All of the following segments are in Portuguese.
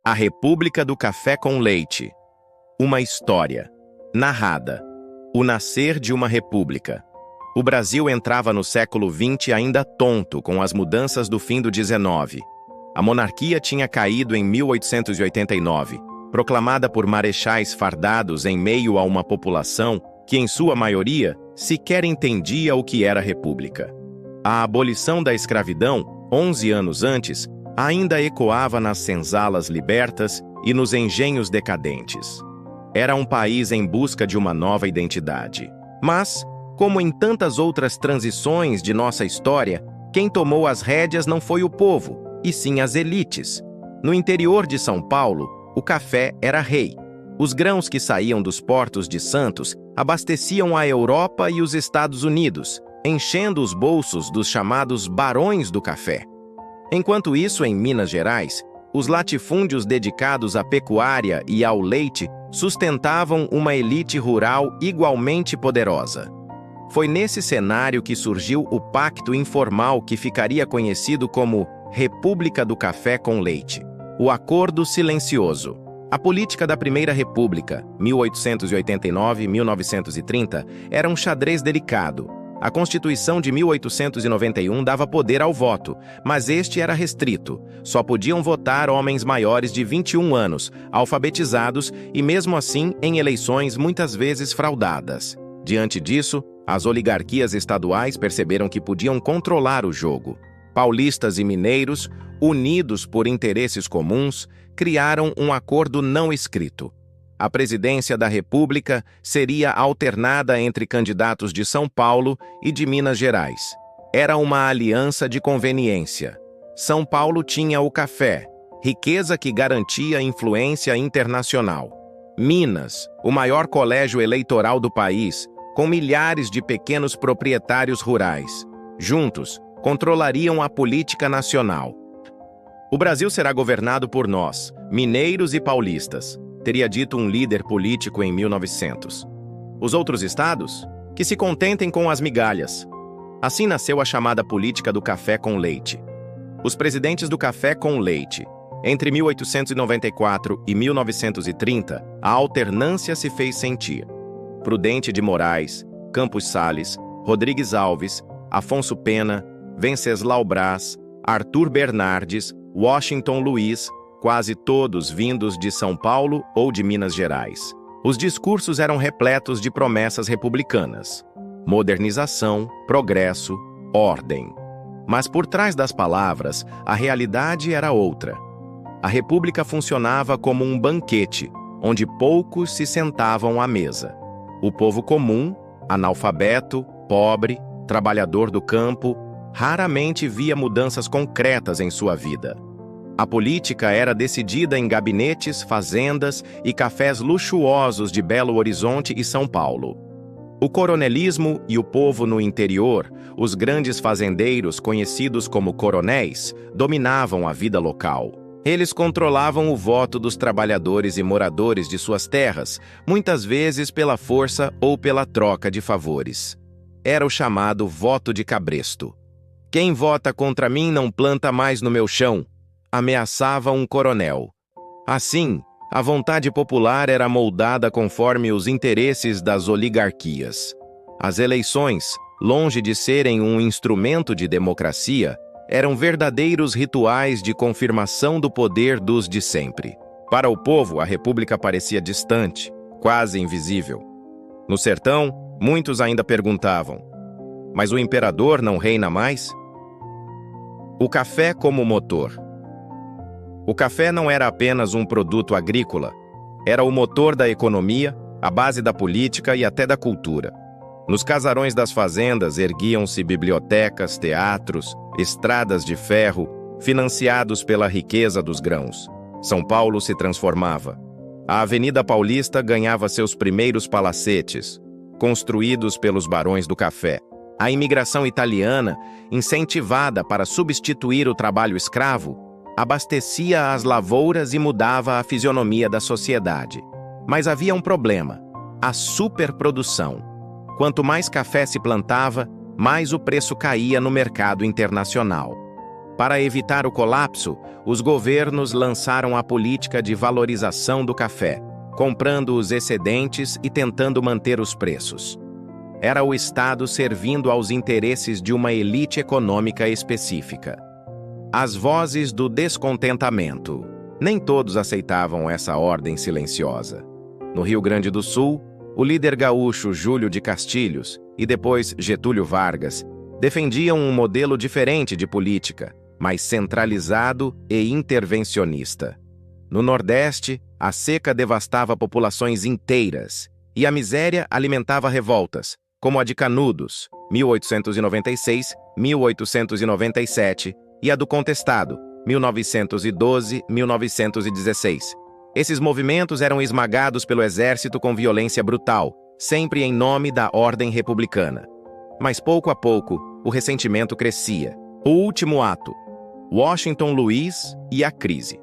A República do Café com Leite. Uma história. Narrada. O nascer de uma república. O Brasil entrava no século XX ainda tonto com as mudanças do fim do XIX. A monarquia tinha caído em 1889, proclamada por marechais fardados em meio a uma população que, em sua maioria, sequer entendia o que era república. A abolição da escravidão, 11 anos antes, ainda ecoava nas senzalas libertas e nos engenhos decadentes. Era um país em busca de uma nova identidade. Mas, como em tantas outras transições de nossa história, quem tomou as rédeas não foi o povo, e sim as elites. No interior de São Paulo, o café era rei. Os grãos que saíam dos portos de Santos abasteciam a Europa e os Estados Unidos, enchendo os bolsos dos chamados barões do café. Enquanto isso, em Minas Gerais, os latifúndios dedicados à pecuária e ao leite sustentavam uma elite rural igualmente poderosa. Foi nesse cenário que surgiu o pacto informal que ficaria conhecido como República do Café com Leite, o Acordo Silencioso. A política da Primeira República, 1889-1930, era um xadrez delicado. A Constituição de 1891 dava poder ao voto, mas este era restrito. Só podiam votar homens maiores de 21 anos, alfabetizados e, mesmo assim, em eleições muitas vezes fraudadas. Diante disso, as oligarquias estaduais perceberam que podiam controlar o jogo. Paulistas e mineiros, unidos por interesses comuns, criaram um acordo não escrito. A presidência da República seria alternada entre candidatos de São Paulo e de Minas Gerais. Era uma aliança de conveniência. São Paulo tinha o café, riqueza que garantia influência internacional. Minas, o maior colégio eleitoral do país, com milhares de pequenos proprietários rurais. Juntos, controlariam a política nacional. O Brasil será governado por nós, mineiros e paulistas, teria dito um líder político em 1900. Os outros estados? Que se contentem com as migalhas. Assim nasceu a chamada política do café com leite. Os presidentes do café com leite. Entre 1894 e 1930, a alternância se fez sentir. Prudente de Moraes, Campos Sales, Rodrigues Alves, Afonso Pena, Venceslau Braz, Arthur Bernardes, Washington Luiz, quase todos vindos de São Paulo ou de Minas Gerais. Os discursos eram repletos de promessas republicanas: modernização, progresso, ordem. Mas por trás das palavras, a realidade era outra. A República funcionava como um banquete, onde poucos se sentavam à mesa. O povo comum, analfabeto, pobre, trabalhador do campo, raramente via mudanças concretas em sua vida. A política era decidida em gabinetes, fazendas e cafés luxuosos de Belo Horizonte e São Paulo. O coronelismo e o povo no interior, os grandes fazendeiros conhecidos como coronéis, dominavam a vida local. Eles controlavam o voto dos trabalhadores e moradores de suas terras, muitas vezes pela força ou pela troca de favores. Era o chamado voto de cabresto. Quem vota contra mim não planta mais no meu chão, ameaçava um coronel. Assim, a vontade popular era moldada conforme os interesses das oligarquias. As eleições, longe de serem um instrumento de democracia, eram verdadeiros rituais de confirmação do poder dos de sempre. Para o povo, a república parecia distante, quase invisível. No sertão, muitos ainda perguntavam: mas o imperador não reina mais? O café como motor. O café não era apenas um produto agrícola, era o motor da economia, a base da política e até da cultura. Nos casarões das fazendas erguiam-se bibliotecas, teatros, estradas de ferro, financiados pela riqueza dos grãos. São Paulo se transformava. A Avenida Paulista ganhava seus primeiros palacetes, construídos pelos barões do café. A imigração italiana, incentivada para substituir o trabalho escravo, abastecia as lavouras e mudava a fisionomia da sociedade. Mas havia um problema: a superprodução. Quanto mais café se plantava, mais o preço caía no mercado internacional. Para evitar o colapso, os governos lançaram a política de valorização do café, comprando os excedentes e tentando manter os preços. Era o Estado servindo aos interesses de uma elite econômica específica. As vozes do descontentamento. Nem todos aceitavam essa ordem silenciosa. No Rio Grande do Sul, o líder gaúcho Júlio de Castilhos e depois Getúlio Vargas defendiam um modelo diferente de política, mais centralizado e intervencionista. No Nordeste, a seca devastava populações inteiras e a miséria alimentava revoltas, como a de Canudos, 1896-1897, e a do Contestado, 1912-1916. Esses movimentos eram esmagados pelo exército com violência brutal, sempre em nome da ordem republicana. Mas pouco a pouco, o ressentimento crescia. O último ato: Washington Luiz e a crise.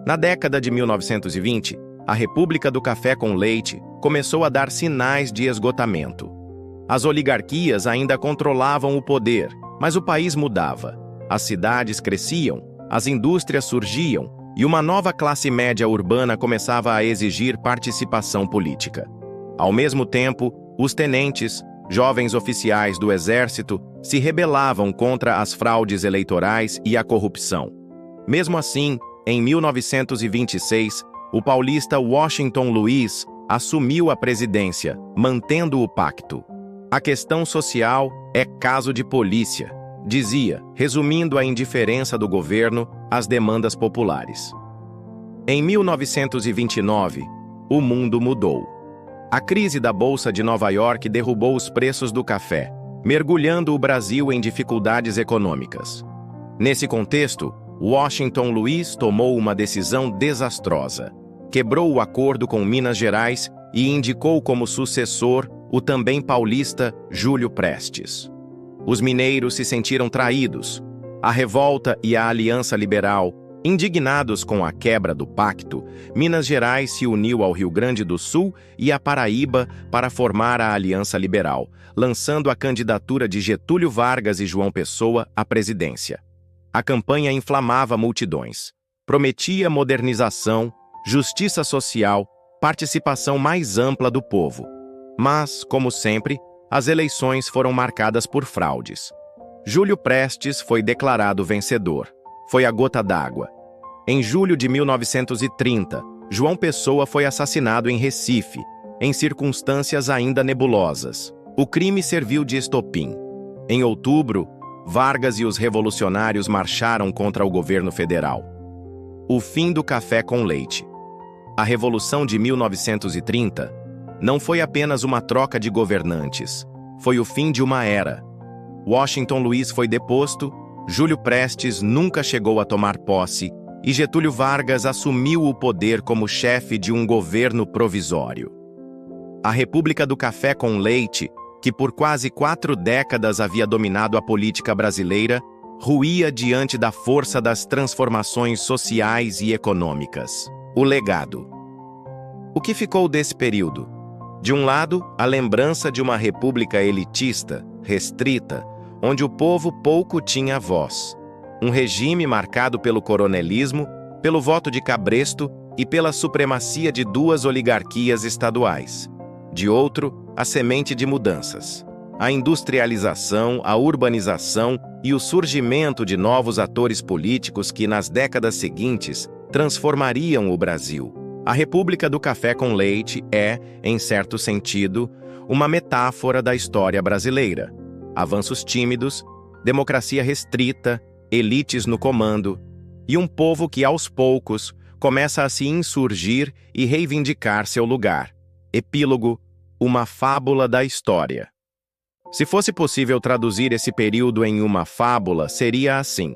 Na década de 1920, a República do Café com Leite começou a dar sinais de esgotamento. As oligarquias ainda controlavam o poder, mas o país mudava. As cidades cresciam, as indústrias surgiam e uma nova classe média urbana começava a exigir participação política. Ao mesmo tempo, os tenentes, jovens oficiais do exército, se rebelavam contra as fraudes eleitorais e a corrupção. Mesmo assim, em 1926, o paulista Washington Luiz assumiu a presidência, mantendo o pacto. A questão social é caso de polícia, dizia, resumindo a indiferença do governo às demandas populares. Em 1929, o mundo mudou. A crise da Bolsa de Nova York derrubou os preços do café, mergulhando o Brasil em dificuldades econômicas. Nesse contexto, Washington Luiz tomou uma decisão desastrosa. Quebrou o acordo com Minas Gerais e indicou como sucessor o também paulista Júlio Prestes. Os mineiros se sentiram traídos. A revolta e a Aliança Liberal, indignados com a quebra do pacto, Minas Gerais se uniu ao Rio Grande do Sul e à Paraíba para formar a Aliança Liberal, lançando a candidatura de Getúlio Vargas e João Pessoa à presidência. A campanha inflamava multidões. Prometia modernização, justiça social, participação mais ampla do povo. Mas, como sempre, as eleições foram marcadas por fraudes. Júlio Prestes foi declarado vencedor. Foi a gota d'água. Em julho de 1930, João Pessoa foi assassinado em Recife, em circunstâncias ainda nebulosas. O crime serviu de estopim. Em outubro, Vargas e os revolucionários marcharam contra o governo federal. O fim do café com leite. A Revolução de 1930 não foi apenas uma troca de governantes, foi o fim de uma era. Washington Luiz foi deposto, Júlio Prestes nunca chegou a tomar posse e Getúlio Vargas assumiu o poder como chefe de um governo provisório. A República do Café com Leite, que por quase 4 décadas havia dominado a política brasileira, ruía diante da força das transformações sociais e econômicas. O legado. O que ficou desse período? De um lado, a lembrança de uma república elitista, restrita, onde o povo pouco tinha voz. Um regime marcado pelo coronelismo, pelo voto de cabresto e pela supremacia de 2 oligarquias estaduais. De outro, a semente de mudanças. A industrialização, a urbanização e o surgimento de novos atores políticos que, nas décadas seguintes, transformariam o Brasil. A República do Café com Leite é, em certo sentido, uma metáfora da história brasileira. Avanços tímidos, democracia restrita, elites no comando, e um povo que, aos poucos, começa a se insurgir e reivindicar seu lugar. Epílogo, uma fábula da história. Se fosse possível traduzir esse período em uma fábula, seria assim: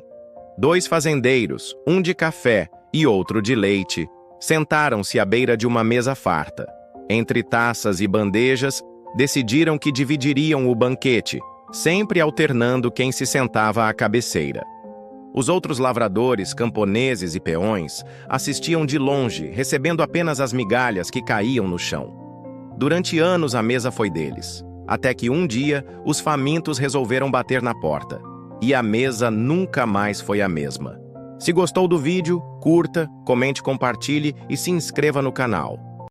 2 fazendeiros, um de café e outro de leite, sentaram-se à beira de uma mesa farta. Entre taças e bandejas, decidiram que dividiriam o banquete, sempre alternando quem se sentava à cabeceira. Os outros lavradores, camponeses e peões assistiam de longe, recebendo apenas as migalhas que caíam no chão. Durante anos a mesa foi deles, até que um dia os famintos resolveram bater na porta. e a mesa nunca mais foi a mesma. Se gostou do vídeo, curta, comente, compartilhe e se inscreva no canal.